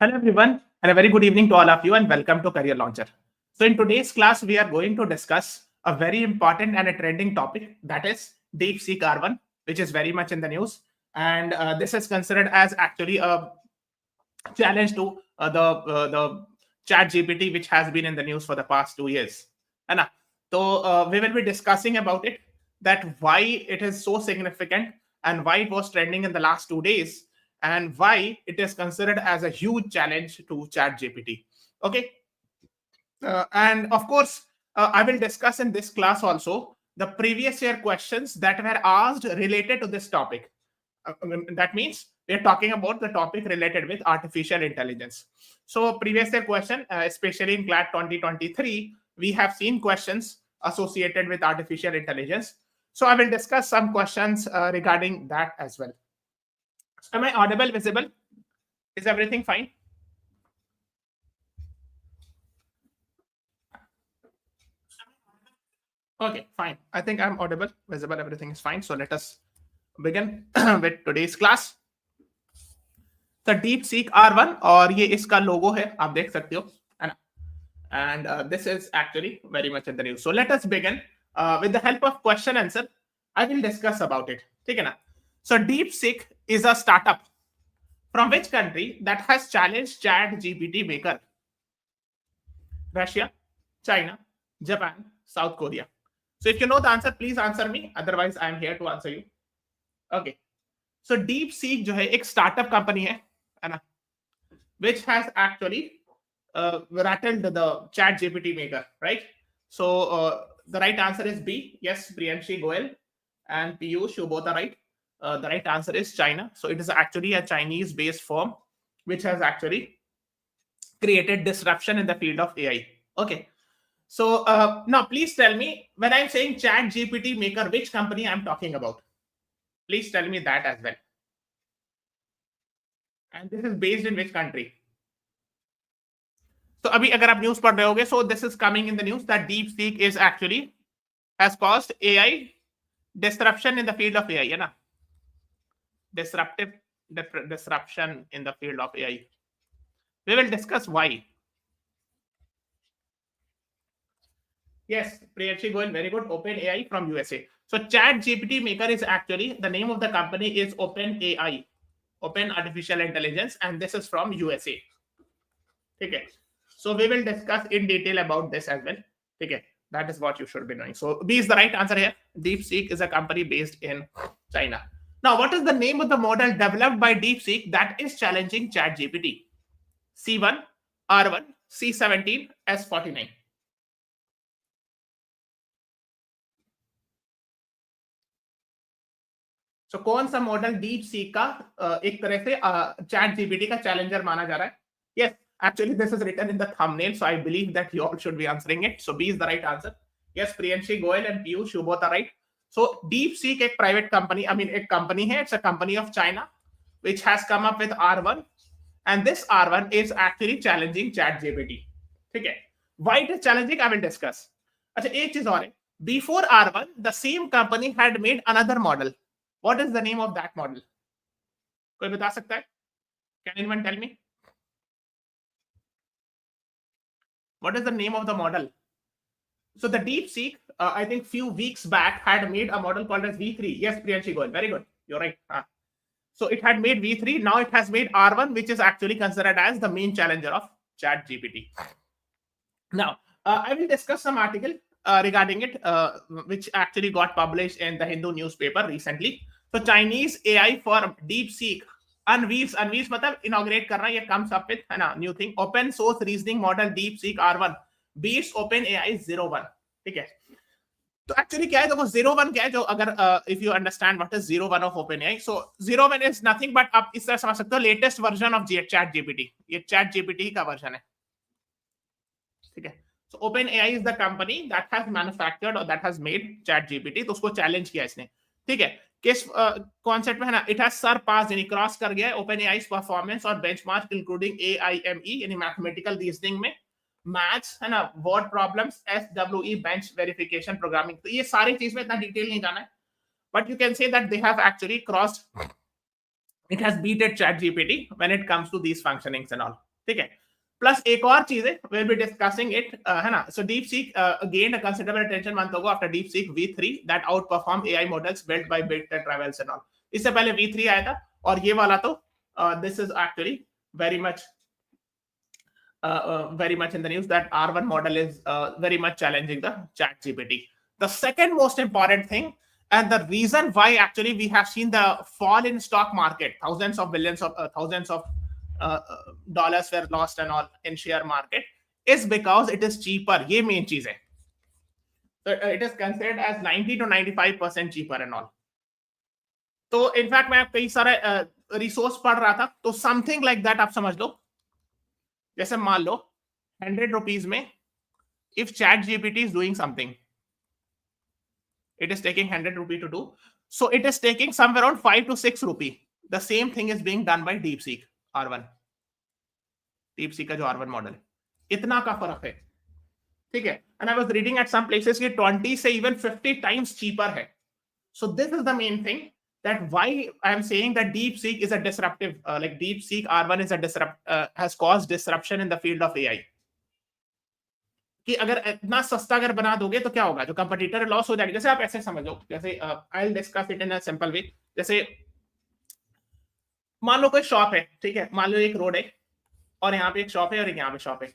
Hello everyone, and a very good evening to all of you, and welcome to Career Launcher. So, in today's class, we are going to discuss a very important and a trending topic, that is DeepSeek R1, which is very much in the news. And this is considered as actually a challenge to the Chat GPT, which has been in the news for the past 2 years. And so we will be discussing about it, that why it is so significant and why it was trending in the last 2 days, and why it is considered as a huge challenge to Chat GPT. Okay, and of course, I will discuss in this class also the previous year questions that were asked related to this topic. That means we are talking about the topic related with artificial intelligence. So previous year question, especially in CLAT 2023, we have seen questions associated with artificial intelligence. So I will discuss some questions regarding that as well. So am I audible, visible? Is everything fine? Okay, fine. I think I'm audible, visible, everything is fine. So let us begin with today's class. The DeepSeek R1 और ये इसका लोगो है, आप देख सकते हो, है ना? And this is actually very much in the news. So let us begin with the help of question answer. I will discuss about it. ठीक है ना? So DeepSeek is a startup from which country that has challenged Chat GPT maker? Russia, China, Japan, South Korea. So if you know the answer, please answer me. Otherwise, I am here to answer you. Okay. So DeepSeek जो है एक startup company है ना, which has actually rattled the Chat GPT maker, right? So the right answer is B. Yes, Priyanshi Goel and Piyush, you both are right. The right answer is China. So it is actually a Chinese-based firm which has actually created disruption in the field of AI. Okay. So now please tell me, when I'm saying Chat GPT maker, which company I'm talking about? Please tell me that as well. And this is based in which country? So अभी अगर आप news पढ़ रहे होगे, so this is coming in the news that DeepSeek is actually has caused AI disruption in the field of AI, है ना? Disruption in the field of AI. We will discuss why. Yes, Priyanshi Goel, very good. OpenAI from USA. So Chat GPT maker is actually, the name of the company is OpenAI, Open Artificial Intelligence, and this is from USA. Okay. So we will discuss in detail about this as well. Okay. That is what you should be knowing. So B is the right answer here. DeepSeek is a company based in China. Now, what is the name of the model developed by DeepSeek that is challenging ChatGPT? C1, R1, C17, S49. So कौन सा model DeepSeek का एक तरह से ChatGPT का challenger माना जा रहा है? Yes, actually this is written in the thumbnail, so I believe that you all should be answering it. So B is the right answer. Yes, Priyanshi Goel and Piyush, you both are right. So DeepSeek एक private company, एक company है, it's a company of China, which has come up with R1, and this R1 is actually challenging ChatGPT. ठीक है? Why it is challenging, I will discuss. अच्छा, एक चीज और है. Before R1, the same company had made another model. What is the name of that model? कोई बता सकता है? Can anyone tell me? What is the name of the model? So the DeepSeek, I think few weeks back, had made a model called as V3. Yes, Priyanshi Goel, very good. You're right. So it had made V3. Now it has made R1, which is actually considered as the main challenger of ChatGPT. Now, I will discuss some article regarding it, which actually got published in the Hindu newspaper recently. So Chinese AI for DeepSeek unveils मतलब inaugurate करना, ये comes up with है ना new thing. Open source reasoning model DeepSeek R1 beats OpenAI 01. ठीक है. तो actually क्या है, देखो 01 क्या है, जो अगर if you understand what is 01 of OpenAI, so 01 is nothing but आप इस तरह समझ सकते हो latest version of chat GPT. ये चैट जीपीटी का वर्जन है. ठीक है. So OpenAI is the company that has manufactured or that has made ChatGPT. तो उसको चैलेंज किया इसने. ठीक है. किस कॉन्सेप्ट में है ना, इट हैज सरपास्ड यानी क्रॉस कर गया OpenAI's परफॉर्मेंस और बेंचमार्क इंक्लूडिंग AIME यानी मैथमेटिकल रीजनिंग में, मैथ्स है ना, word problems, SWE bench verification programming. तो ये सारी चीज में इतना डिटेल नहीं जाना है, but you can say that they have actually crossed, it has beaten ChatGPT when it comes to these functionings and all. ठीक है। प्लस एक और चीज है, we'll be discussing it, है ना. So DeepSeek gained a considerable attention month ago after DeepSeek V3 that outperformed AI models built by big tech rivals and all. इससे पहले V3 आया था, और ये वाला तो this is actually very much in the news that R1 model is very much challenging the ChatGPT. The second most important thing, and the reason why actually we have seen the fall in stock market, thousands of dollars were lost and all in share market, is because it is cheaper. ये main चीज है. So it is considered as 90 to 95% cheaper and all. तो in fact मैं कई सारे resource पढ़ रहा था, तो समथिंग लाइक दैट आप समझ लो. जैसे मान लो 100 रुपीज में if ChatGPT is doing something, it is taking 100 rupee to do, so it is taking somewhere around 5 to 6 rupee. The same thing is being done by DeepSeek R1. DeepSeek का जो R1 model है, इतना का फर्क है, ठीक है. And I was reading at some places कि 20 से even 50 times cheaper है. So this is the main thing, that why I am saying that DeepSeek is a disruptive, like DeepSeek R1 is has caused disruption in the field of AI. कि अगर इतना सस्ता अगर बना दोगे तो क्या होगा, जो कंपटीटर लॉस हो जाएगा. जैसे आप ऐसे समझो, जैसे I will discuss it in a simple way. जैसे मान लो कोई शॉप है, ठीक है, मान लो एक रोड है, और यहाँ पे एक शॉप है और एक यहाँ पे शॉप है.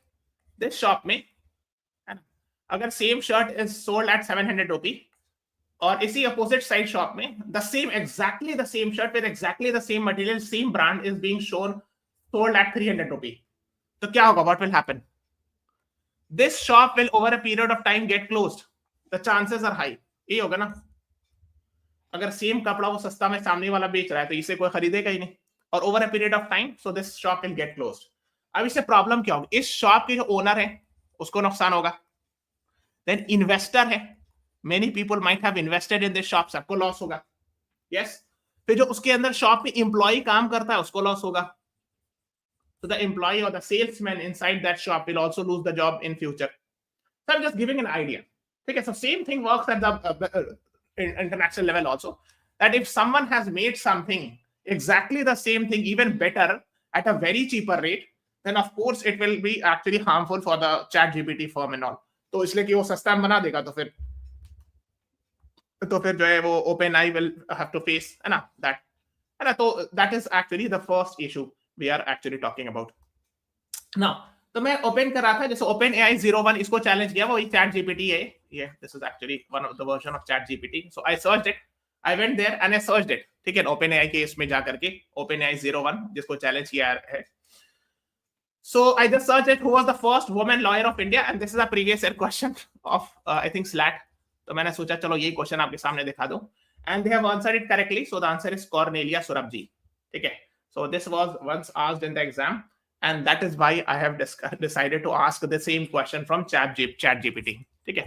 दिस शॉप में, है ना, अगर same shirt is sold at 700 रुपी, और इसी अपोजिट साइड शॉप में the same exactly the same shirt with exactly the same material, same brand is being shown sold at 300 रुपी, तो क्या होगा, what will happen? This shop will over a period of time get closed. The chances are high. ये होगा ना. अगर same कपड़ा वो सस्ता में सामने वाला बेच रहा है, तो इसे कोई खरीदेगा ही नहीं, और over a period of time, so this shop will get closed. अब इससे प्रॉब्लम क्या होगी? इस शॉप के जो ओनर है उसको नुकसान होगा. देन इन्वेस्टर है, many people might have invested in this shop, सबको लॉस होगा. यस. फिर जो उसके अंदर शॉप में एम्प्लॉय काम करता है उसको लॉस होगा. So the employee or the salesman inside that shop will also lose the job in future. So I'm just giving an idea. Okay, so same thing works at the international level also. That if someone has made something exactly the same thing, even better at a very cheaper rate, then of course it will be actually harmful for the ChatGPT firm and all. तो इसलिए कि वो सस्ता बना देगा, तो फिर जो है वो OpenAI will have to face, है ना, that, है ना. तो that is actually the first issue we are actually talking about now. तो मैं ओपन कर रहा था, जैसे OpenAI 01 इसको चैलेंज किया, वो ChatGPT है ये. This is actually one of the version of ChatGPT. So I searched it, I went there and I searched it, ठीक है, OpenAI के इसमें जा करके OpenAI 01 जिसको चैलेंज किया है. So I just search it, who was the first woman lawyer of India, and this is a previous year question of I think CLAT. तो मैंने सोचा चलो यही क्वेश्चन आपके सामने दिखा दूं, and they have answered it correctly. So the answer is Cornelia Sorabji, ठीक है. So this was once asked in the exam, and that is why I have decided to ask the same question from ChatGPT. Okay.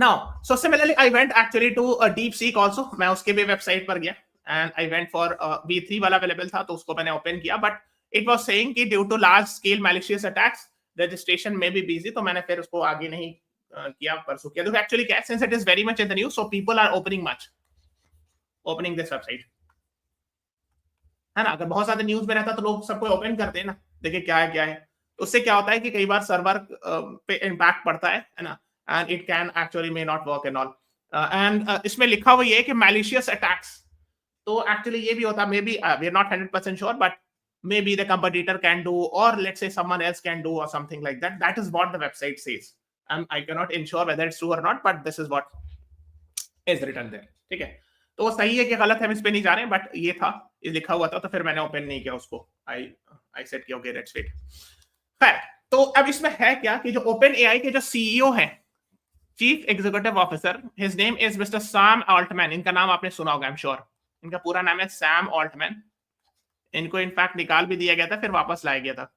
Now, so similarly, I went actually to DeepSeek also. मैं उसके भी website पर गया, and I went for V3 वाला available था, तो उसको मैंने ओपन किया, but it was saying कि due to large scale malicious attacks, registration may be busy. तो मैंने फिर उसको आगे नहीं किया, परसों किया. तो actually क्या, since it is very much in the news, so people are opening this website. है ना. अगर बहुत ज्यादा न्यूज में रहता तो लोग सबको ओपन करते हैं ना, देखिए क्या है. तो उससे क्या होता है कि कई बार सर्वर पे इम्पैक्ट पड़ता है ना, and it can actually may not work and all. And इसमें लिखा हुआ ये है कि मैलिशियस अटैक्स, तो एक्चुअली ये भी होता, may be we are not 100% sure, but may be the competitor can do, or let's say someone else can do, or something like that. That is what the website says, and I can not ensure whether it's true or not, but this is what is written there. ठीक है, तो सही है कि गलत है, हम इस पे नहीं जा रहे हैं, बट ये था, ये लिखा हुआ था, तो फिर मैंने ओपन नहीं किया उसको. आई सेड कि ओके लेट्स वेट. खैर, तो अब इसमें है क्या कि जो OpenAI के जो सीईओ हैं, chief executive officer, his name is mister Sam Altman. इनका नाम आपने सुना होगा, आई एम श्योर. इनका पूरा नाम है सैम ऑल्टमैन. इनको इनफैक्ट निकाल भी दिया गया था, फिर वापस लाया गया था.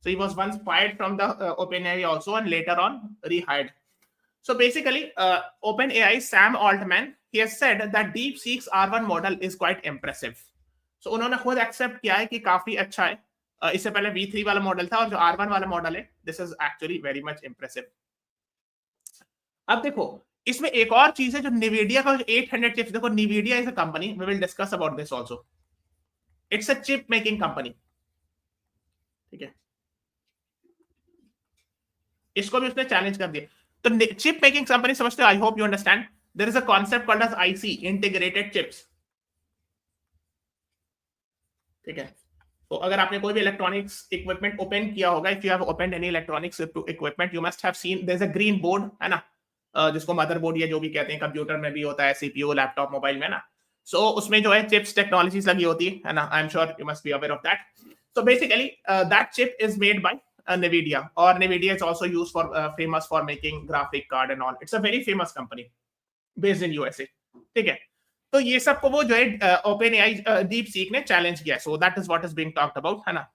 So he was once fired from the OpenAI also, and later on rehired. So basically, OpenAI Sam Altman, he has said that DeepSeek's R1 model is quite impressive. So उन्होंने खुद एक्सेप्ट किया है कि काफी अच्छा है. इससे पहले V3 वाला मॉडल था, और जो R1 वाला मॉडल है, this is actually very much impressive. अब देखो, इसमें एक और चीज है, जो Nvidia का 800 चिप्स, देखो Nvidia is a company, we will discuss about this also. It's a chip making company. ठीक है, इसको भी उसने चैलेंज कर दिया। तो चिप मेकिंग कंपनी समझते हो, I hope you understand, there is a concept called as IC, integrated chips. ठीक है, तो अगर आपने कोई भी इलेक्ट्रॉनिक्स इक्विपमेंट ओपन किया होगा, if you have opened any electronics equipment, you must have seen there is a green board, है ना, जिसको मदरबोर्ड या जो भी कहते हैं, कंप्यूटर में भी होता है, सीपीयू, लैपटॉप, मोबाइल में ना। सो उसमें जो है चिप्स टेक्नोलॉजीज लगी होती है ना, आई am sure you must be aware of that. So basically, that chip is made by Nvidia, or Nvidia is also used for famous for making graphic card and all. It's a very famous company based in USA. ठीक है, तो ये सब को वो जो है open AI deep seek ने चैलेंज किया, सो that is what is being talked about, है ना।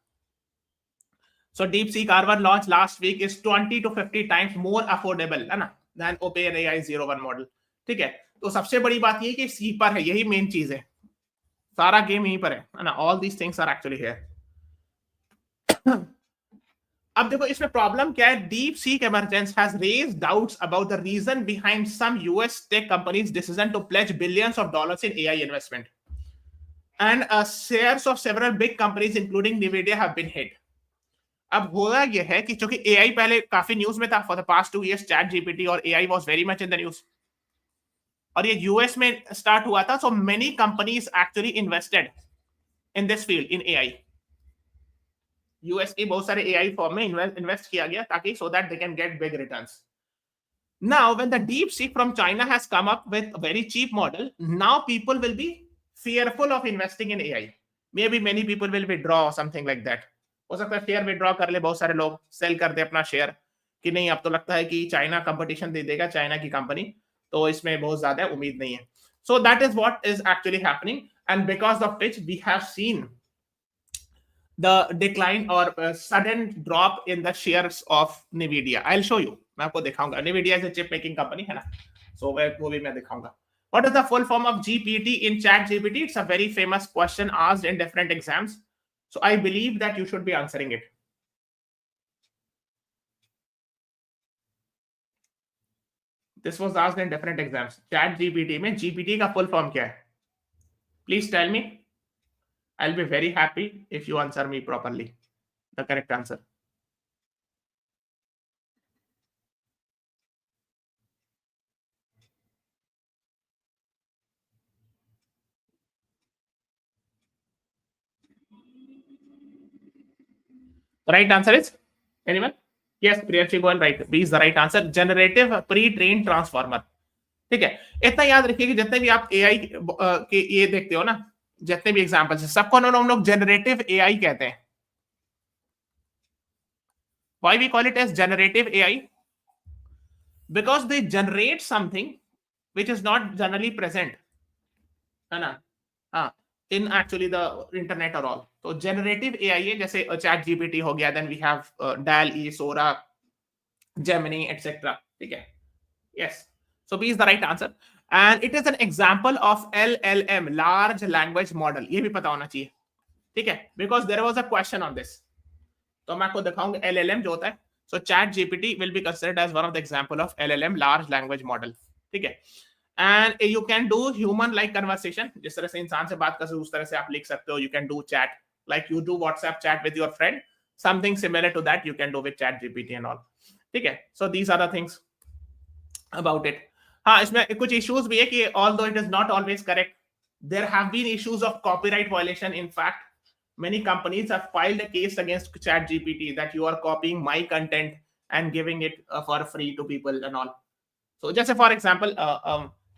सो DeepSeek R1 launch last week is 20 to 50 times more affordable, है ना, than OpenAI 01 मॉडल। ठीक है, तो सबसे बड़ी बात ये कि सी पर है, यही मेन चीज है, सारा गेम यहीं पर है ना, all these things are actually here. अब देखो इसमें प्रॉब्लम क्या है, DeepSeek emergence has raised doubts about the reason behind some US tech companies decision to pledge billions of dollars in AI investment, and shares of several big companies including Nvidia have been hit. अब हुआ यह है कि चूंकि AI पहले काफी news में था, for the past 2 years chat GPT और AI was very much in the news, और ये यूएस में स्टार्ट हुआ था, so many companies actually invested in this field in AI. US की बहुत सारे एआई फॉर्म में इन्वेस्ट किया गया ताकि so that they can get big returns. Now, when the DeepSeek from China has come up with a very cheap model, now people will be fearful of investing in AI. Maybe many people will withdraw or something like that. हो सकता है share withdraw कर ले, बहुत सारे लोग sell कर दे अपना शेयर कि नहीं, अब तो लगता है कि चाइना कंपटीशन दे देगा, चाइना की कंपनी, तो इसमें बहुत ज्यादा उम्मीद नहीं है। So that is what is actually happening, and because of which we have seen the decline or sudden drop in the shares of Nvidia. I'll show you, मैं आपको दिखाऊंगा। Nvidia is a chip making company, है ना, so वो भी मैं दिखाऊंगा। What is the full form of GPT in chat GPT? It's a very famous question asked in different exams, so I believe that you should be answering it. This was asked in different exams. Chat GPT में GPT का full form क्या है? Please tell me. I'll be very happy if you answer me properly the correct answer. The right answer is, anyone? Yes, Priyanshi Goel, right. B is the right answer. Generative pre-trained transformer. ठीक है, इतना याद रखिए कि जितने भी आप AI के ये देखते हो ना, जितने भी एग्जांपल्स हैं, सबको हम लोग जनरेटिव एआई कहते हैं। Why we call it as generative AI? Because they generate something which is not generally present, है ना, हाँ, in actually the internet or all. तो generative AI है, जैसे chat GPT हो गया, then we have DAL-E, Sora, Gemini, etc. ठीक है, yes. So B is the right answer, and it is an example of LLM, large language model. ये भी पता होना चाहिए, ठीक है, because there was a question on this. तो मैं आपको दिखाऊंगा LLM जो होता है। So chat GPT will be considered as one of the example of LLM, large language model, ठीक है, and you can do human like conversation, जिस तरह से इंसान से बात कर सकते हो उस तरह से आप लिख सकते हो। You can do chat like you do WhatsApp chat with your friend, something similar to that you can do with chat GPT and all, ठीक है। So these are the things about it. हाँ, इसमें कुछ issues भी है कि although it is not always correct, there have been issues of copyright violation. In fact, many companies have filed a case against ChatGPT that you are copying my content and giving it for free to people and all. So जैसे for example,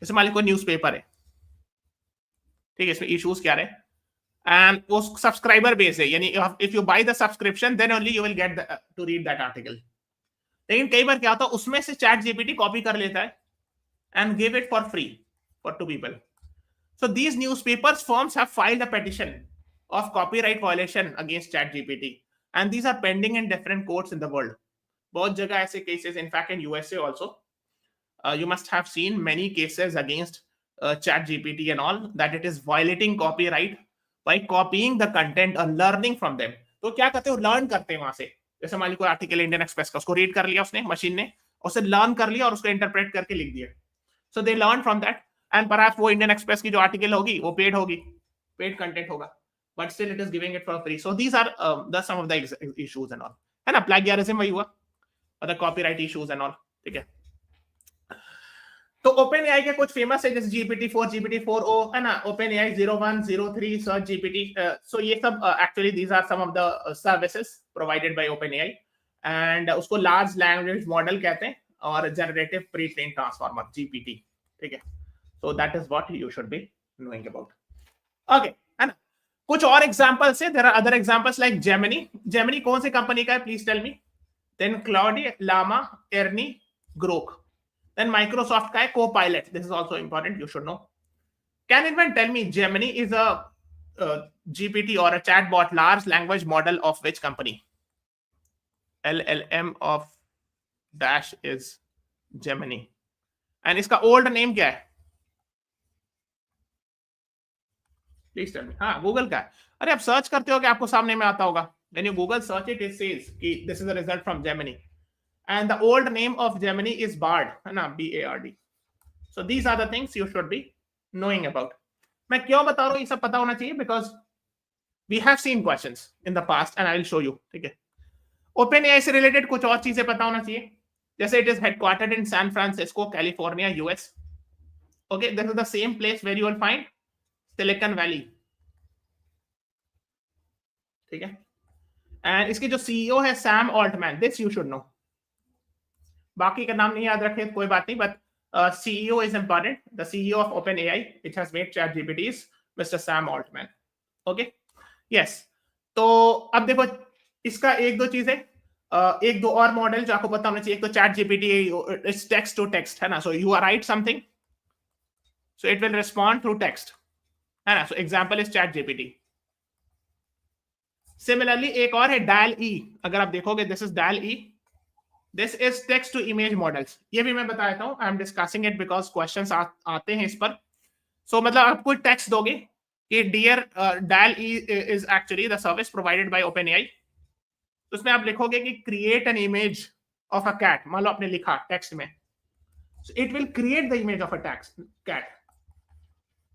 जैसे मान लो कोई newspaper है, ठीक है, इसमें issues क्या रहे, एंड वो सब्सक्राइबर बेस है, यानी if you buy the subscription then only you will get to read that article. लेकिन कई बार क्या होता है, उसमें से चैट जीपीटी कॉपी कर लेता है and give it for free for 2 people. So these newspapers firms have filed a petition of copyright violation against ChatGPT, and these are pending in different courts in the world. बहुत जगह ऐसे cases, in fact in USA also, you must have seen many cases against ChatGPT and all, that it is violating copyright by copying the content or learning from them. तो क्या करते हो, learn करते हैं वहां से। जैसे मान लो कोई आर्टिकल इंडियन एक्सप्रेस का, उसको रीड कर लिया उसने, मशीन ने उसे लर्न कर लिया और उसको इंटरप्रेट करके लिख दिया। So they learn from that, and perhaps वो इंडियन एक्सप्रेस की जो आर्टिकल होगी वो पेड होगी, पेड कंटेंट होगा। but still it is giving it for free. So these are the some of the issues and all, है ना. Plagiarism वही हुआ, और the copyright issues and all, ठीक है. तो ओपन एआई के कुछ फेमस है जैसे GPT-4, GPT-4o, है ना, OpenAI 01, 03, search GPT. So ये सब actually these are some of the services provided by OpenAI, and उसको लार्ज लैंग्वेज मॉडल कहते हैं, और generative pre train transformer GPT, ठीक है. So that is what you should be knowing about. Okay, है ना. कुछ और एग्जांपल्स है. There are other examples like Gemini. Gemini कौन सी कंपनी का है, please tell me. Then Claude, Llama, Ernie, Grok. Then Microsoft का है Copilot. This is also important. You should know. Can anyone tell me Gemini is a GPT or a chatbot large language model of which company? LLM of dash is Gemini. And इसका old name क्या है? Please tell me. हाँ, Google का है. अरे आप search करते हो कि आपको सामने में आता होगा. When you Google search it, it says कि this is a result from Gemini. And the old name of Gemini is Bard, है ना, BARD. So these are the things you should be knowing about. मैं क्यों बता रहा हूँ ये सब पता होना चाहिए, because we have seen questions in the past and I will show you, ठीक है. OpenAI से related कुछ और चीजें पता होना चाहिए, जैसे it is headquartered in San Francisco, California, US. Okay, this is the same place where you will find Silicon Valley, ठीक है. And इसके जो CEO है Sam Altman, this you should know. बाकी का नाम नहीं याद रखे तो कोई बात नहीं, but CEO is important. The CEO of OpenAI, which has made ChatGPT, is Mr. Sam Altman. Okay, yes. तो अब देखो इसका एक दो चीजें, एक दो और मॉडल जो आपको पता होना चाहिए. एक तो ChatGPT is text to text, है ना. So you write something, so it will respond through text, है ना. So example is ChatGPT. Similarly एक और है DALL-E. अगर आप देखोगे, this is DALL-E. This is text to image models. ये भी मैं बता देता हूँ. I am discussing it because questions आते हैं इस पर. So मतलब आप कोई टेक्स्ट दोगे कि dear DALL-E is actually the service provided by OpenAI. तो उसमें आप लिखोगे कि create an image of a cat. मान लो आपने लिखा टेक्स्ट में. So it will create the image of a cat.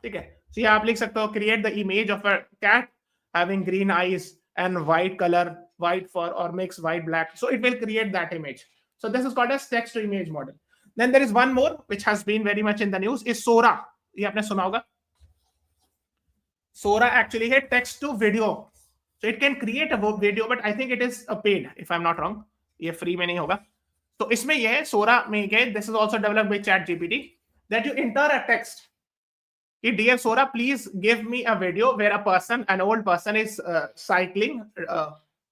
ठीक है. So यहाँ आप लिख सकते हो create the image of a cat having green eyes and white color, white fur, or mix white black. So it will create that image. So this is called as text to image model. Then there is one more which has been very much in the news, is Sora. ये आपने सुना होगा. Sora actually है text to video. So it can create a video, but I think it is a paid, if I'm not wrong. ये free में नहीं होगा. तो इसमें ये है Sora में क्या है, this is also developed by ChatGPT, that you enter a text. Dear Sora, please give me a video where a person, an old person is cycling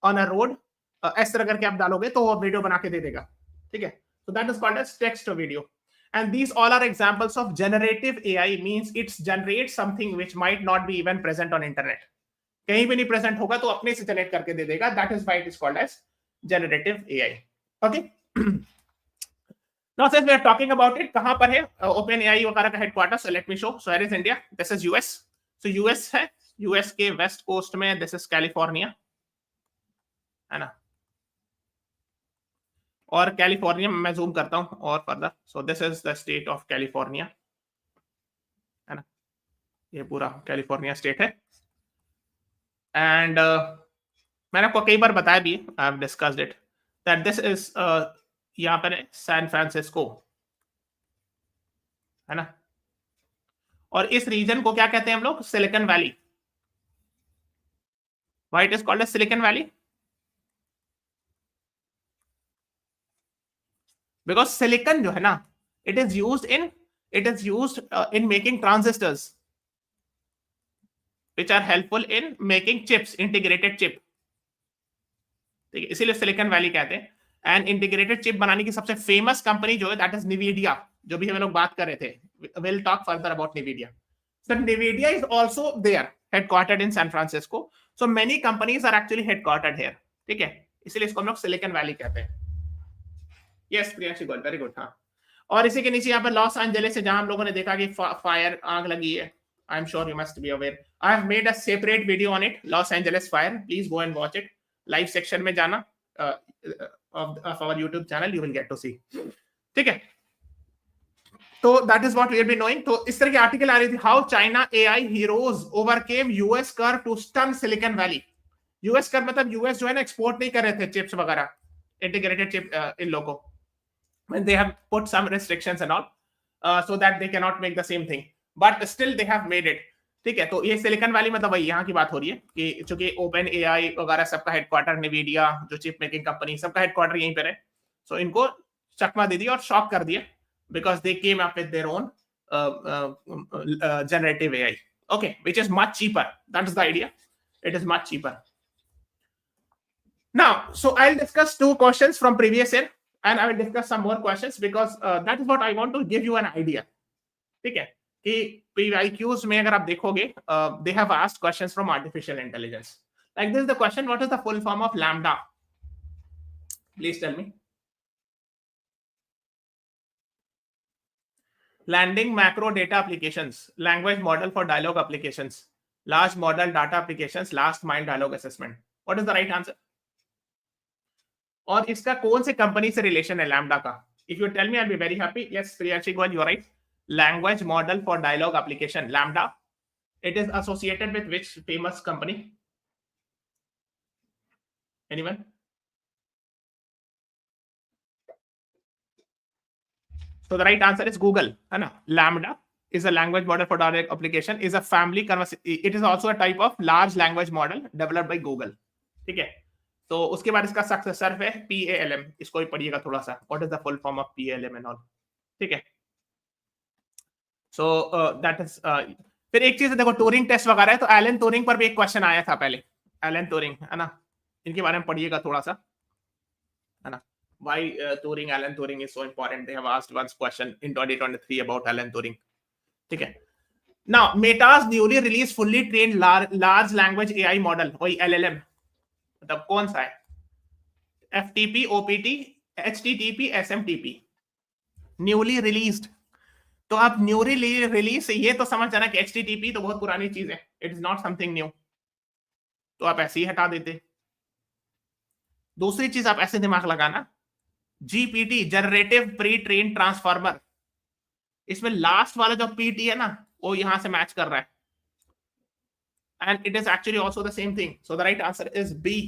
on a road. इस तरह करके आप डालोगे तो वो वीडियो बना के दे देगा, ठीक है. So that is called as text to video. And these all are examples of generative AI. Means it generates something which might not be even present on internet. कहीं भी नहीं present होगा तो अपने से generate करके दे देगा. That is why it is called as generative AI. Okay. Now, since we are talking about it, कहाँ पर है OpenAI वगैरह का headquarters? So let me show. So here is India. This is US. So US है, US के west coast में. This is California, है ना. और कैलिफोर्निया में मैं जूम करता हूँ और further. So this is the state of California, है ना. ये पूरा कैलिफोर्निया स्टेट है. एंड मैंने आपको कई बार बताया भी, I have discussed it, that this is यहाँ पर सैन फ्रांसिस्को, है ना. और इस रीजन को क्या कहते हैं हम लोग? Silicon Valley. Why it is called as Silicon Valley? Because silicon जो है ना, it is used in making transistors which are helpful in making chips, integrated chip. ठीक है, इसीलिए सिलिकॉन वैली कहते हैं. एंड इंटीग्रेटेड चिप बनाने की सबसे फेमस कंपनी जो है, दैट इज Nvidia, जो भी हम लोग बात कर रहे थे. We'll talk further about Nvidia. So Nvidia is also there, headquartered in San Francisco. So many companies are actually headquartered here. ठीक है, इसीलिए इसको हम लोग सिलिकॉन वैली कहते हैं. यस प्रियांशी गोल, वेरी गुड. हाँ, और इसी के नीचे यहाँ पर लॉस एंजेलिस है, जहां हम लोगों ने देखा कि फायर, आग लगी है. I'm sure you must be aware. I have made a separate video on it, Los Angeles fire. Please go and watch it. Live section में जाना of our YouTube channel, you will get to see. ठीक है. तो that is what we will be knowing. तो इस तरह की article आ रही थी, how China AI heroes overcame US curb to stun Silicon Valley. US curb मतलब यूएस जो है ना एक्सपोर्ट नहीं कर रहे थे चिप्स वगैरह, इंटीग्रेटेड चिप इन लोगों, when they have put some restrictions and all, so that they cannot make the same thing, but still they have made it. ठीक है, तो ये सिलिकॉन वैली मतलब वही यहाँ की बात हो रही है कि चूंकि ओपन एआई वगैरह सबका हेडक्वार्टर, नेविडिया जो चिप मेकिंग कंपनी, सबका हेडक्वार्टर यहीं पर है. सो इनको चकमा दे दिया और शॉक कर दिया because they came up with their own generative AI, okay, which is much cheaper. That's the idea. It is much cheaper. Now, so I'll discuss 2 questions from previous year and I will discuss some more questions because that is what I want to give you an idea. ठीक है, कि PYQs में अगर आप देखोगे, they have asked questions from artificial intelligence. Like this is the question, what is the full form of lambda? Please tell me. Landing macro data applications, language model for dialogue applications, large model data applications, last mile dialogue assessment. What is the right answer? और इसका कौन से company से relation है lambda का? If you tell me, I'll be very happy. Yes, Priyanshi, go on, you're right. Language model for dialogue application, lambda. It is associated with which famous company? Anyone? So the right answer is Google. है ना? Lambda is a language model for dialogue application, is a family conversation. It is also a type of large language model developed by Google. ठीक है, तो उसके बाद इसका successor है PALM. इसको भी पढ़िएगा थोड़ा सा. What is the full form of PALM and all? ठीक है, सो दैट इज. फिर एक चीज देखो, टूरिंग टेस्ट वगैरह है, तो एलन टूरिंग पर भी एक क्वेश्चन आया था पहले. एलन टूरिंग है ना, इनके बारे में पढ़िएगा थोड़ा सा, है ना. Why Turing, Alan Turing is so important? They have asked one question in 2023 about Alan Turing. ठीक है. Now, Meta's newly released fully trained large language AI model, वही LLM, मतलब कौन सा है? FTP, OPT, HTTP, SMTP. Newly released. तो आप newly release से ये तो समझ जाना कि HTTP तो बहुत पुरानी चीज है, it is not something new, तो आप ऐसे ही हटा देते. दूसरी चीज आप ऐसे दिमाग लगाना, GPT, generative pre train transformer, इसमें लास्ट वाला जो PT है ना, वो यहां से मैच कर रहा है, and it is actually also the same thing. So the right answer is B,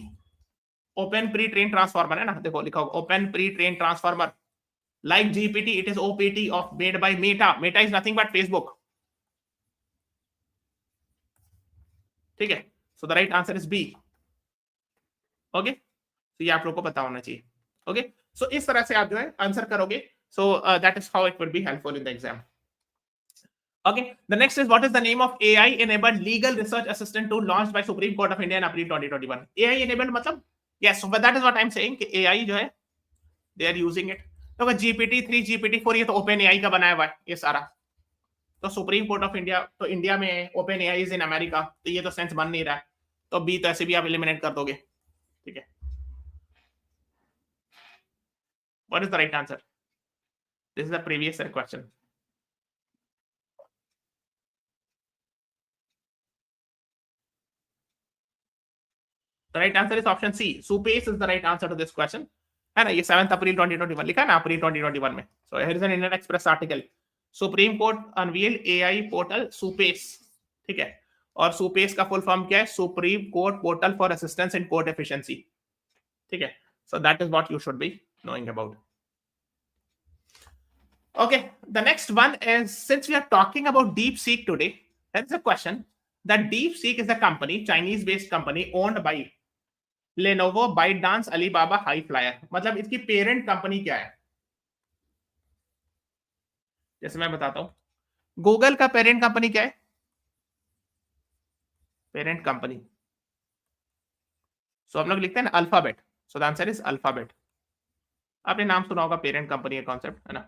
open pre train transformer. है ना, देखो लिखा होगा open pre train transformer. Like GPT, it is OPT made by Meta. Meta is nothing but Facebook. ठीक है, so the right answer is B. Okay, so ये आप लोगों को पता होना चाहिए. Okay, so इस तरह से आप जो है आंसर करोगे. So that is how it will be helpful in the exam. Okay, the next is, what is the name of AI enabled legal research assistant tool launched by Supreme Court of India in April 2021? AI enabled मतलब, yes, so that is what I'm saying कि AI जो है, they are using it. तो GPT-3, GPT-4 ये तो open AI का बनाया हुआ है ये सारा. तो सुप्रीम कोर्ट ऑफ इंडिया तो इंडिया में, open AI is in America, तो ये तो सेंस बन नहीं रहा है, तो बी तो ऐसे भी आप एलिमिनेट कर दोगे. ठीक है, what is the right answer? This is the previous year question. The right answer is option C, suppose is the right answer to this question. है ना, ये 7 अप्रैल 2021 लिखा है ना, अप्रैल 2021 में. So here is an Indian express article, supreme court unveil AI portal SUPACE. ठीक है, और सुपेस का फुल फॉर्म क्या है? Supreme court portal for assistance in court efficiency. ठीक है, so that is what you should be knowing about. Okay, the next one is, since we are talking about DeepSeek today, there's a question that DeepSeek is a company, Chinese-based company owned by Lenovo, ByteDance, Alibaba, HiFlyer. मतलब इसकी parent company क्या है? जैसे मैं बताता हूं, Google का parent company क्या है? पेरेंट कंपनी, सो हम लोग लिखते हैं ना alphabet, so the answer is alphabet. आपने नाम सुना होगा पेरेंट कंपनी का कॉन्सेप्ट, है ना.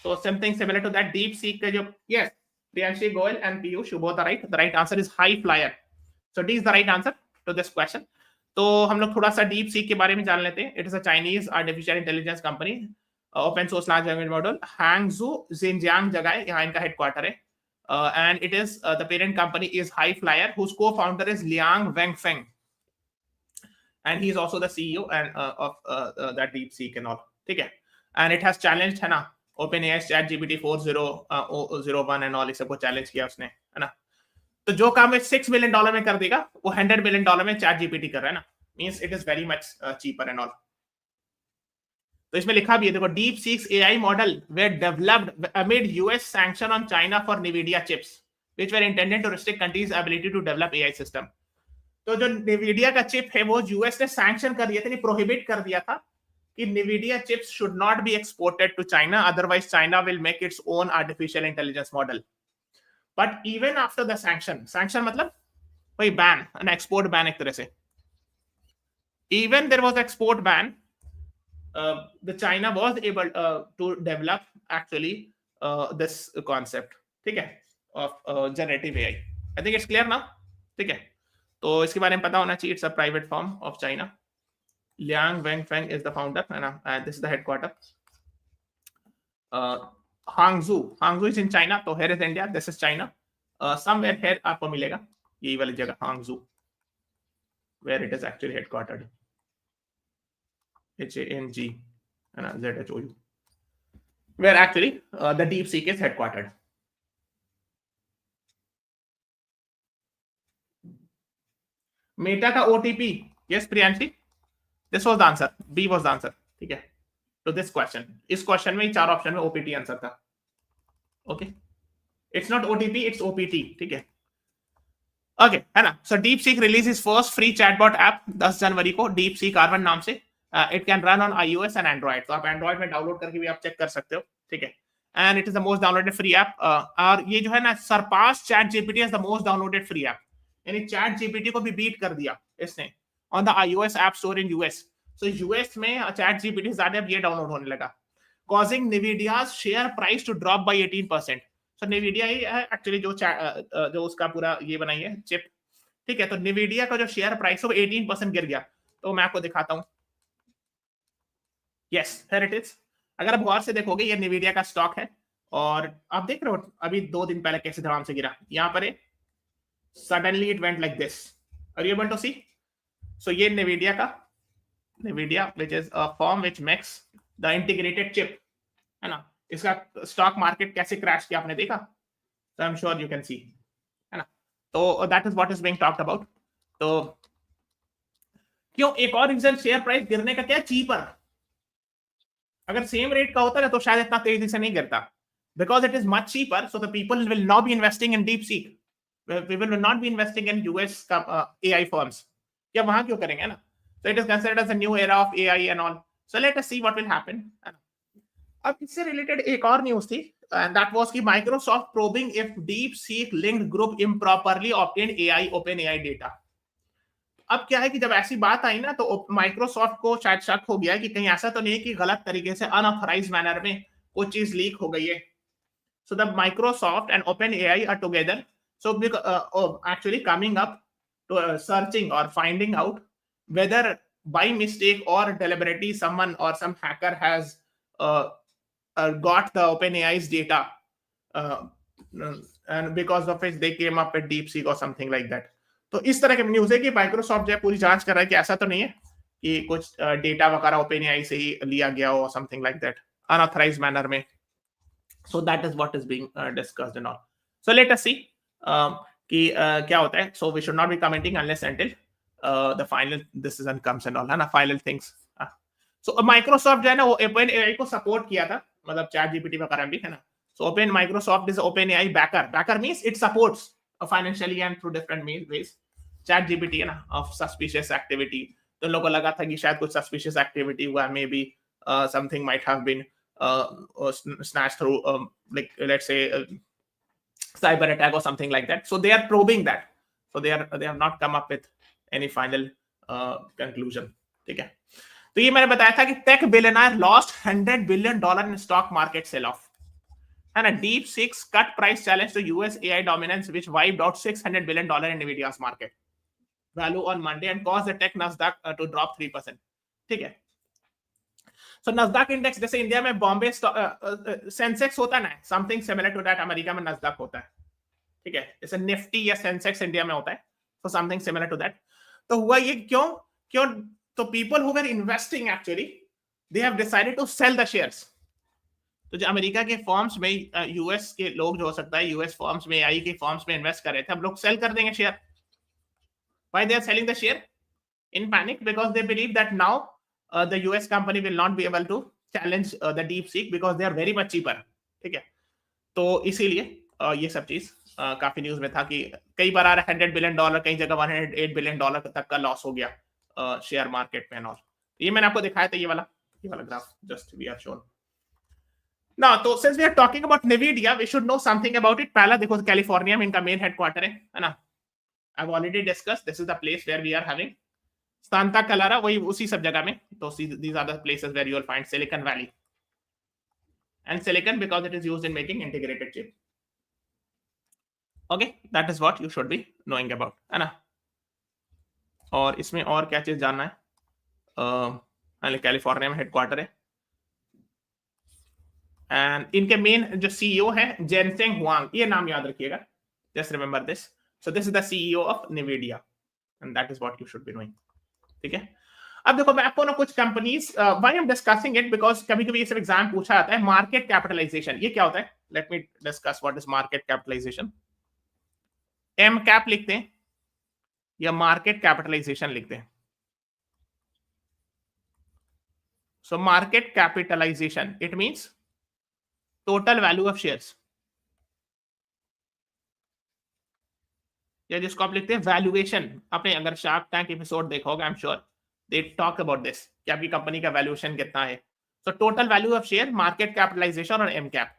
So something similar to that, DeepSeek का जो, yes, Priyanshi Goyal and Piyush, you both are right. The right answer is HiFlyer. So D is the right answer to this question. तो हम लोग थोड़ा सा DeepSeek के बारे में जान लेते हैं. It is a Chinese artificial intelligence company, open source large language model, Hangzhou, Xinjiang जगह है, यहाँ इनका हेडक्वार्टर है. And it is the parent company is HiFlyer, whose co-founder is Liang Wenfeng, and he is also the CEO and of that DeepSeek and all. ठीक है, and it has challenged, है ना, OpenAI ChatGPT 4001 and all, सबको challenge किया उसने, है ना। तो जो काम है $6 बिलियन में कर देगा, वो $100 बिलियन में ChatGPT कर रहा है ना, means it is very much cheaper and all. तो इसमें लिखा भी है, देखो, DeepSeek's AI model were developed amid US sanction on China for Nvidia chips, which were intended to restrict countries' ability to develop AI system. तो जो Nvidia का chip है वो यूएस ने सैंक्शन कर दिया था, प्रोहिबिट कर दिया था कि Nvidia chips should not be exported to China, otherwise China will make its own artificial intelligence model. But even after the sanction मतलब वही ban, an export ban एक तरह से, even there was export ban, the China was able to develop actually this concept, ठीक है, of generative AI. I think it's clear now, ठीक है। तो इसके बारे में पता होना चाहिए, it's a private firm of China. Liang Wenfeng is the founder, and this is the headquarter. Hangzhou is in China, तो here is India, this is China. Somewhere here आपको मिलेगा यही वाली जगह Hangzhou, where it is actually headquartered. HANG and ZHOU, where actually the DeepSeek is headquartered. Meta का OTP, yes Priyanshi, this was the answer, B was the answer, ठीक है, to this question. इस question में 4 option में OPT answer था, okay, it's not OTP, it's OPT, ठीक है, okay, है ना। सो DeepSeek release is first free chatbot app 10 जनवरी को, DeepSeek R1 नाम से। It can run on iOS and Android, तो आप एंड्रॉइड में डाउनलोड करके भी आप चेक कर सकते हो, ठीक है। And it is the most downloaded free app, और ये जो है ना surpass ChatGPT as the most downloaded free app, यानी ChatGPT को भी बीट कर दिया इसने on the iOS app store in US. So US में ChatGPT ज्यादा अब ये डाउनलोड होने लगा, causing Nvidia's share price to drop by 18%. So Nvidia ही है एक्चुअली जो उसका पूरा ये बनाई है चिप, ठीक है। तो Nvidia का जो शेयर प्राइस है वो 18% गिर गया। तो मैं आपको दिखाता हूँ, यस हियर इट इज। अगर आप गौर से देखोगे ये Nvidia का स्टॉक है, और आप देख रहे हो अभी 2 दिन पहले कैसे धड़ाम से गिरा, यहाँ पर suddenly it went like this, are you able to see? So ये Nvidia which is a firm which makes the integrated chip, है ना, इसका स्टॉक मार्केट कैसे क्रैश किया आपने देखा? So I'm sure you can see, है ना। तो that is what is being talked about. तो क्यों, एक और रीजन शेयर प्राइस गिरने का क्या, चीपर। अगर सेम रेट का होता ना तो शायद इतना तेजी से नहीं गिरता, because it is much cheaper, so the people will not be investing in DeepSeek, people will not be investing in US का AI फर्म्स, क्या वहां क्यों करेंगे ना। So it is considered as a new era of AI and all. So let us see what will happen. अब इससे related एक और न्यूज थी, and that was कि Microsoft probing if DeepSeek linked group improperly obtained OpenAI data. अब क्या है कि जब ऐसी बात आई ना तो माइक्रोसॉफ्ट को शायद शक हो गया कि कहीं ऐसा तो नहीं कि गलत तरीके से अनऑथराइज्ड मैनर में कोई चीज लीक हो गई है। So the Microsoft and OpenAI are together, so actually coming up to searching or finding out whether by mistake or deliberately someone or some hacker has got the OpenAI's data, and because of it they came up with DeepSeek or something like that. तो इस तरह के news है कि Microsoft जो है पूरी जांच कर रहा है कि ऐसा तो नहीं है कि कुछ डेटा वगैरह OpenAI से ही लिया गया हो, something like that, unauthorised manner में। So that is what is being discussed and all. So let us see कि क्या होता है. So we should not be commenting unless until the final decision comes and all, है ना, final things. So Microsoft जो है ना वो OpenAI को सपोर्ट किया था, मतलब ChatGPT वगैरह भी, है ना. So Microsoft is OpenAI backer. Backer means it supports financially and through different ways ChatGPT, है ना, of suspicious activity. तो लोगों को लगा था कि शायद कुछ suspicious activity हुआ, maybe something might have been snatched through, like let's say cyber attack or something like that. So they are probing that. So they have not come up with any final conclusion. ठीक है. तो ये मैंने बताया था कि tech billionaire lost $100 billion in stock market sell off, है ना. DeepSeek's cut price challenge to US AI dominance, which wiped out $600 billion in Nvidia's market value on Monday and caused the tech Nasdaq to drop 3%. ठीक है. So Nasdaq index जैसे India में बॉम्बे सेंसेक्स होता है ना, something similar to that America में Nasdaq होता है. ठीक है, जैसे निफ्टी या सेंसेक्स इंडिया में होता है, so something similar to that. तो हुआ ये क्यों तो people who were investing actually they have decided to sell the shares. तो जो अमेरिका के फॉर्म्स में यूएस के लोग जो हो सकता है यूएस फॉर्म्स में एआई के फॉर्म्स में इन्वेस्ट कर रहे थे, अब लोग सेल कर देंगे share. Why they are selling the share? In panic because they believe that now the US company will not be able to challenge the DeepSeek because they are very much cheaper. ठीक है, तो इसीलिए ये सब चीज काफी news में था कि कई बार आ रहा है $100 बिलियन, कई जगह $108 बिलियन तक का लॉस हो गया शेयर मार्केट में. और ये मैंने आपको दिखाया था, ये वाला graph just we are shown. ना तो since we are talking about Nvidia, we should know something about it. पहला देखो कैलिफोर्निया में इनका मेन हेडक्वार्टर है ना. I've already discussed, this is the place where we are having Santa Clara, वही उसी सब जगह में. तो these are the places where you will find Silicon Valley. And silicon because it is used in making integrated chip. Okay, that is what you should be knowing about, है ना. और इसमें और क्या चीज जानना है? कैलिफोर्निया में हेडक्वार्टर है. एंड इनके मेन जो सीईओ है जेनसेंग हुआंग, ये नाम याद रखिएगा. Just remember this. So this is the CEO of Nvidia and that is what you should be knowing. ठीक है. अब देखो मैं आपको ना कुछ companies, why I am discussing it because कभी कभी ये सब एग्जाम पूछा जाता है. मार्केट कैपिटलाइजेशन ये क्या होता है? Let me discuss what is market capitalisation. M cap लिखते हैं या मार्केट कैपिटलाइजेशन लिखते हैं? So market capitalisation it means total value of shares, या जिसको आप लिखते हैं वैल्यूएशन. आपने अगर शार्क टैंक एपिसोड देखा होगा, I am sure they talk about this कि आपकी कंपनी का वैल्यूएशन कितना है. तो total value of share, market capitalisation और एम कैप.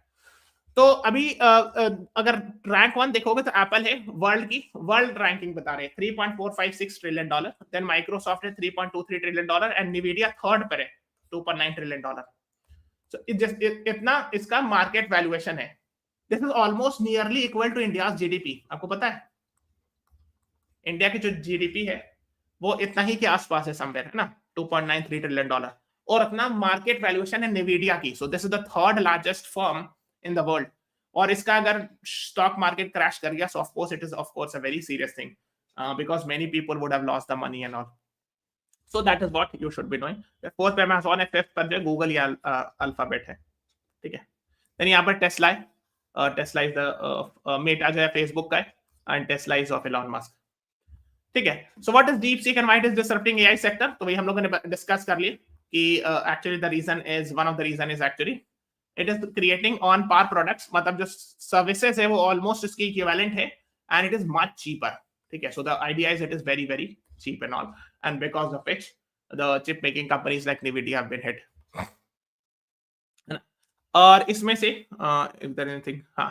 तो अभी अगर रैंक 1 देखोगे तो एप्पल है वर्ल्ड रैंकिंग बता रहे हैं $3.456 ट्रिलियन. देन माइक्रोसॉफ्ट है $3.23 ट्रिलियन एंड Nvidia थर्ड पर है $2.9 ट्रिलियन. So इतना इसका मार्केट वैल्यूएशन है. This is almost nearly equal to India GDP. आपको पता है इंडिया की जो जीडीपी है वो इतना ही के आसपास है, समवेयर, है ना, $2.93 ट्रिलियन. और अपना मार्केट वैल्यूएशन है Nvidia की. So this is the third largest firm in the world. और इसका अगर स्टॉक मार्केट क्रैश कर गया, सो of course it is of course a very serious thing because many people would have lost the money and all. So that is what you should be doing. Fourth पे Amazon है, fifth पर जो Google या alphabet है. ठीक है. Then यहाँ पर टेस्ला है. टेस्ला इज द मेटा जो है फेसबुक का है and Tesla is of Elon Musk. ठीक है. So what is DeepSeek and why it is disrupting AI sector? तो वही हम लोगों ने डिस्कस कर लिया कि actually the reason is, one of the reason is actually it is creating on par products. मतलब जो सर्विसेज है वो ऑलमोस्ट इसकी इक्विवेलेंट है and it is much cheaper. ठीक है. So the idea is it is very very cheap and all, and because of which the chip making companies like Nvidia have been hit. और इसमें से if there anything, हाँ,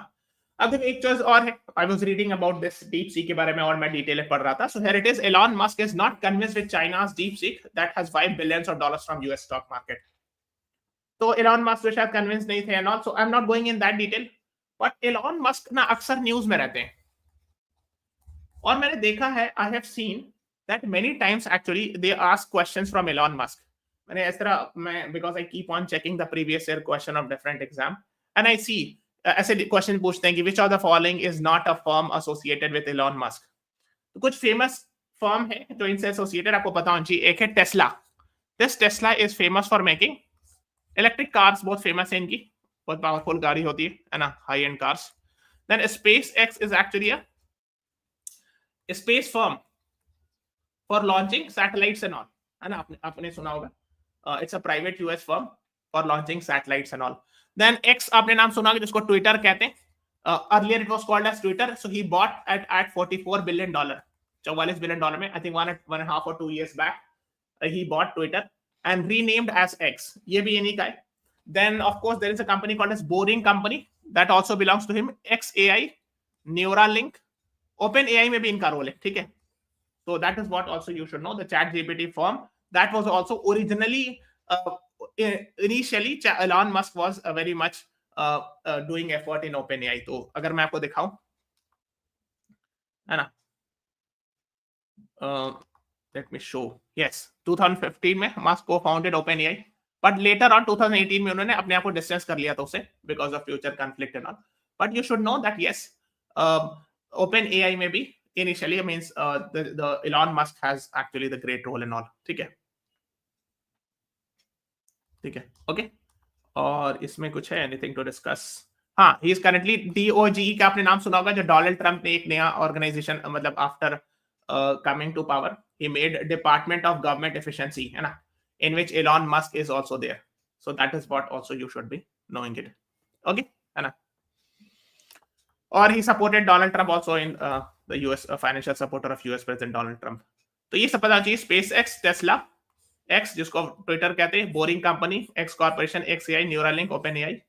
अब देखो एक चीज और है. I was reading about this DeepSeek के बारे में और मैं डिटेल में पढ़ रहा था. So here it is, Elon Musk is not convinced with China's DeepSeek that has $5 billion from US stock market. तो Elon Musk तो शायद convinced नहीं थे and all, so I'm not going in that detail. But Elon Musk ना अक्सर news में रहते हैं और मैंने देखा है, I have seen that many times actually they ask questions from Elon Musk. मैंने इस तरह मैं because I keep on checking the previous year question of different exam and I see ऐसे क्वेश्चन पूछते हैं कि which of the following is not a firm associated with Elon Musk. तो कुछ फेमस फर्म है जो इनसे एसोसिएटेड आपको पता होना चाहिए. एक है Tesla. This Tesla is famous for making electric cars. बहुत फेमस है इनकी, बहुत पावरफुल गाड़ी होती है ना, high end cars. Then SpaceX is actually a space firm for launching satellites and all, है ना. आपने सुना होगा. It's a private US firm for launching satellites and all. Then X आपने नाम सुना होगा जिसको Twitter कहते हैं. Earlier it was called as Twitter. So he bought at $44 billion. $44 billion में, I think one and a half or 2 years back, he bought Twitter and renamed as X. ये भी इन्हीं का है. Then of course there is a company called as Boring Company that also belongs to him. XAI, Neuralink, OpenAI में भी इनका role है. ठीक है. So that is what also you should know. The ChatGPT firm that was also originally, initially Elon Musk was very much doing effort in OpenAI. तो अगर मैं आपको दिखाऊं, है ना, let me show. Yes, 2015 में Musk co-founded OpenAI, but later on 2018 में उन्होंने अपने आप को डिस्टेंस कर लिया था उसे because of future conflict and all. But you should know that yes, OpenAI में भी initially means the Elon Musk has actually the great role and all. ठीक है. ठीक है. Okay. और इसमें कुछ है एनीथिंग टू डिस्कस? हाँ, ही इज करेंटली DOGE का आपने नाम सुना होगा, जो डोनाल्ड ट्रंप ने एक नया ऑर्गेनाइजेशन मतलब after coming to power he made department of government efficiency, है ना, in which Elon Musk is also there. So that is what also you should be knowing it. Okay, है ना. और he supported Donald Trump also in the US, financial supporter of US president Donald Trump. तो ये सब पता चाहिए. SpaceX, Tesla, X जिसको Twitter कहते हैं, boring company, X corporation, x AI, Neuralink, open AI,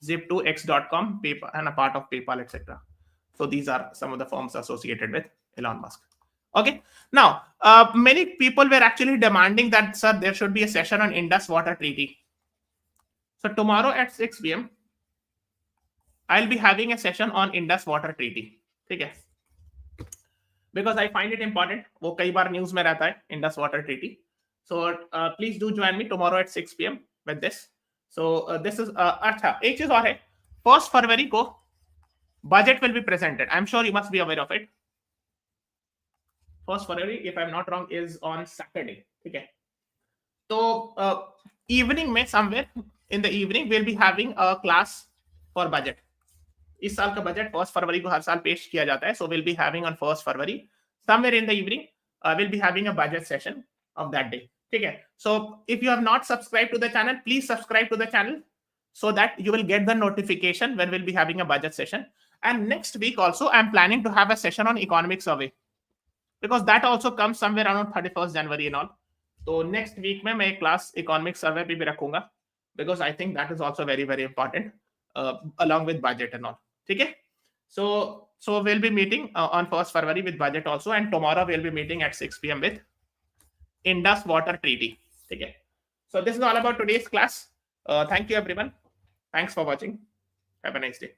Zip2, X.com, PayPal, and a part of PayPal, etc. So these are some of the firms associated with Elon Musk. Okay. Now, many people were actually demanding that, sir, there should be a session on Indus Water Treaty. So tomorrow at 6 p.m., I'll be having a session on Indus Water Treaty. Okay. Because I find it important. वो कई बार news में रहता है, Indus Water Treaty. So please do join me tomorrow at 6 p.m. with this. So this is अच्छा, एक चीज और है. 1 फरवरी को budget will be presented. I'm sure you must be aware of it. 1 February, if I'm not wrong, is on Saturday. ठीक है. तो evening में somewhere in the evening we'll be having a class for budget. इस साल का budget 1 फरवरी को हर साल पेश किया जाता है. So we'll be having on 1 February somewhere in the evening we'll be having a budget session of that day. ठीक है. So if you have not subscribed to the channel, please subscribe to the channel so that you will get the notification when we'll be having a budget session. And next week also, I'm planning to have a session on economic survey because that also comes somewhere around 31st January and all. So next week में मैं class economic survey पे भी रखूंगा because I think that is also very, very important along with budget and all. ठीक है. So we'll be meeting on 1st February with budget also, and tomorrow we'll be meeting at 6 p.m. with Indus Water Treaty. ठीक है. So this is all about today's class. Thank you everyone. Thanks for watching. Have a nice day.